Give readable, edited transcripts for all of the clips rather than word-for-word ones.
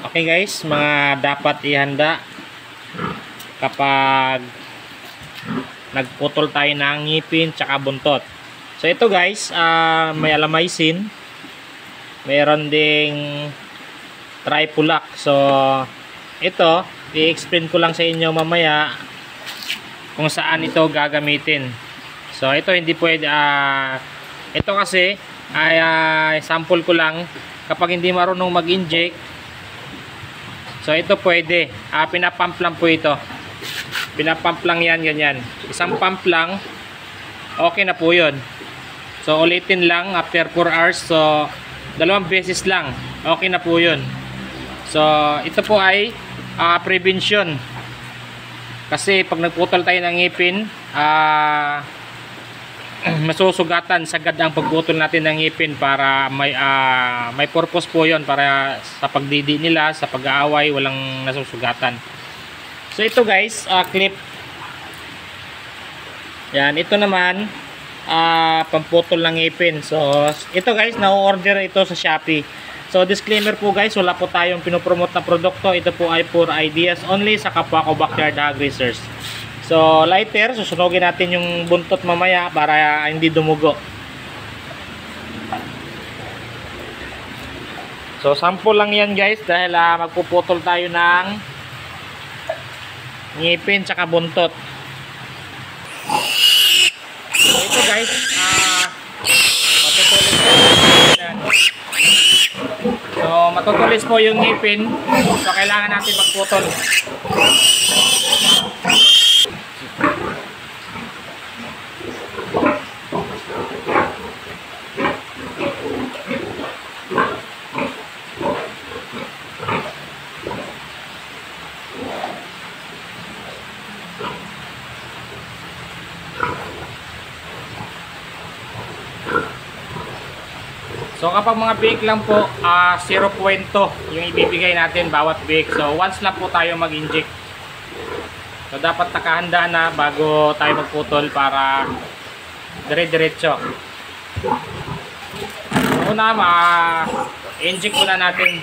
Okay guys, mga dapat ihanda kapag nagputol tayo ng ngipin tsaka buntot. So ito guys, may alamaisin, mayroon ding tripulac. So ito, i-explain ko lang sa inyo mamaya kung saan ito gagamitin. So ito hindi pwede, ito kasi ay sample ko lang kapag hindi marunong mag-inject. So ito pwede, pinapump lang po ito. Pinapump lang yan, ganyan. Isang pump lang, okay na po yun. So ulitin lang after 4 hours. So dalawang beses lang, okay na po yun. So ito po ay prevention. Kasi pag nagputol tayo ng ngipin, masusugatan sagad ang pagputol natin ng ngipin para may purpose po yon, para sa pagdidi nila, sa pag-aaway, walang nasusugatan. So ito guys, clip. Yan, ito naman pamputol ng ngipin. So ito guys, na-order ito sa Shopee. So disclaimer po guys, wala po tayong pinopromote na produkto. Ito po ay for ideas only sa kapwa ko backyard hog racers. So lighter, susunogin natin yung buntot mamaya para hindi dumugo. So sample lang yan guys, dahil magpuputol tayo ng ngipin tsaka buntot. So ito guys, matutulis po yan. So matutulis po yung ngipin, so kailangan natin magputol. So kapag mga biik lang po, 0.2 yung ibibigay natin bawat biik. So once lang po tayo mag-inject. So dapat nakahanda na bago tayo magputol para dire-diretso. So una, inject muna natin.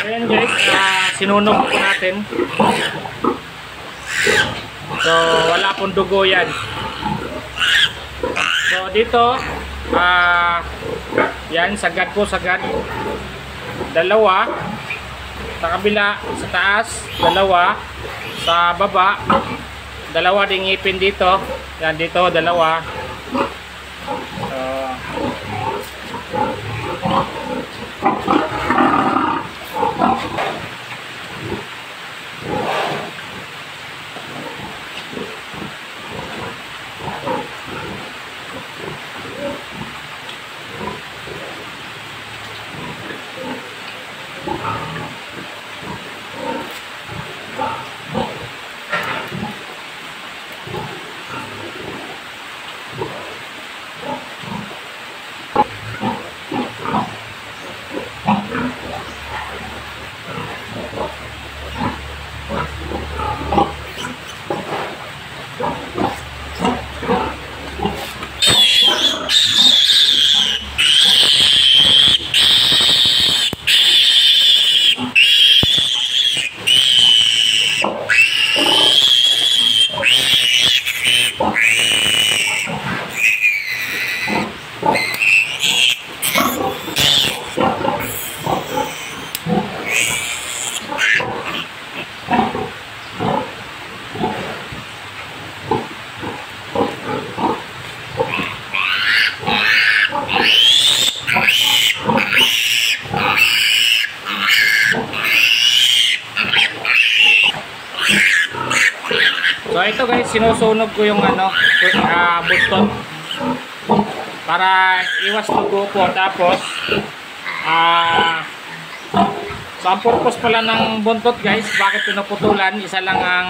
Ayan guys, sinunog po natin. So wala pong dugo yan. So dito, yan, sagad po, sagad. Dalawa sa kabila, sa taas, dalawa sa baba, dalawa ding ngipin dito. Yan, dito dalawa. So So ito guys, sinusunog ko yung buntot para iwas dugo po. Tapos so ang purpose pala ng buntot guys, bakit pinuputulan, isa lang ang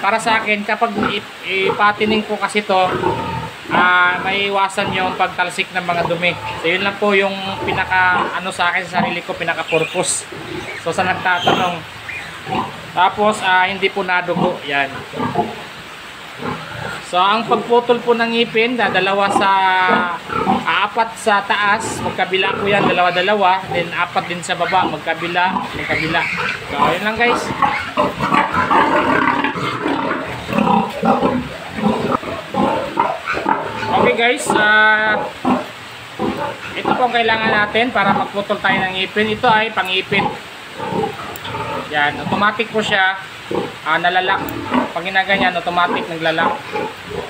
para sa akin kapag ipatining ko kasi to, may iwasan yung pagtalsik ng mga dumi. So yun lang po yung pinaka sa akin sa sarili ko, pinaka purpose. So sa nagtatanong, tapos hindi po nadugo yan. So ang pagputol po ng ngipin, dalawa sa apat sa taas, magkabila po yan, dalawa-dalawa, then apat din sa baba, magkabila. So yun lang guys. Okay guys, ito po ang kailangan natin para magputol tayo ng ngipin. Ito ay pangipin. Yan, automatic po siya, nalalak. Pag ginaganyan, automatic naglalak.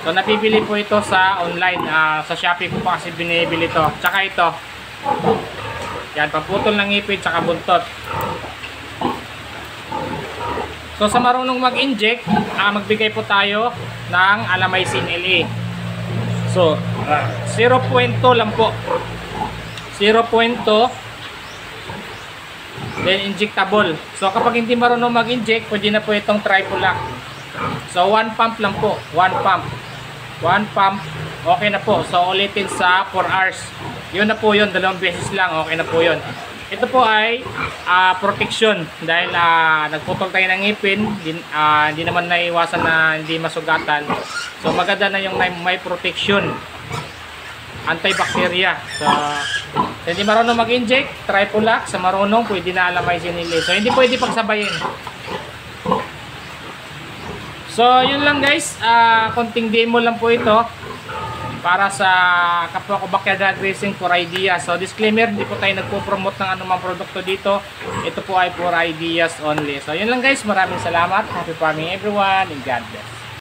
So napibili po ito sa online, sa Shopee po kasi binibili ito. Tsaka ito. Yan, pagputol ng ngipin tsaka buntot. So sa marunong mag-inject, magbigay po tayo ng Alamycin LA. So 0.2 lang po. 0.2, then injectable. So kapag hindi marunong mag-inject, pwede na po itong Tripolac. So 1 pump lang po, 1 pump. 1 pump, okay na po. So ulitin sa 4 hours. Yun na po yun, 2 beses lang, okay na po yun. Ito po ay protection dahil nagputol tayo ng ngipin, hindi naman naiwasan na hindi masugatan. So maganda na yung may protection, antibacteria. So hindi marunong mag-inject, Tripolac. Sa marunong, pwede na Alamycin LA. So hindi pwede pagsabayin. So yun lang guys, konting demo lang po ito para sa kapwa ko backyard racing for ideas. So disclaimer, hindi po tayo nagpo-promote ng anumang produkto dito. Ito po ay for ideas only. So yun lang guys, maraming salamat. Happy farming everyone and God bless.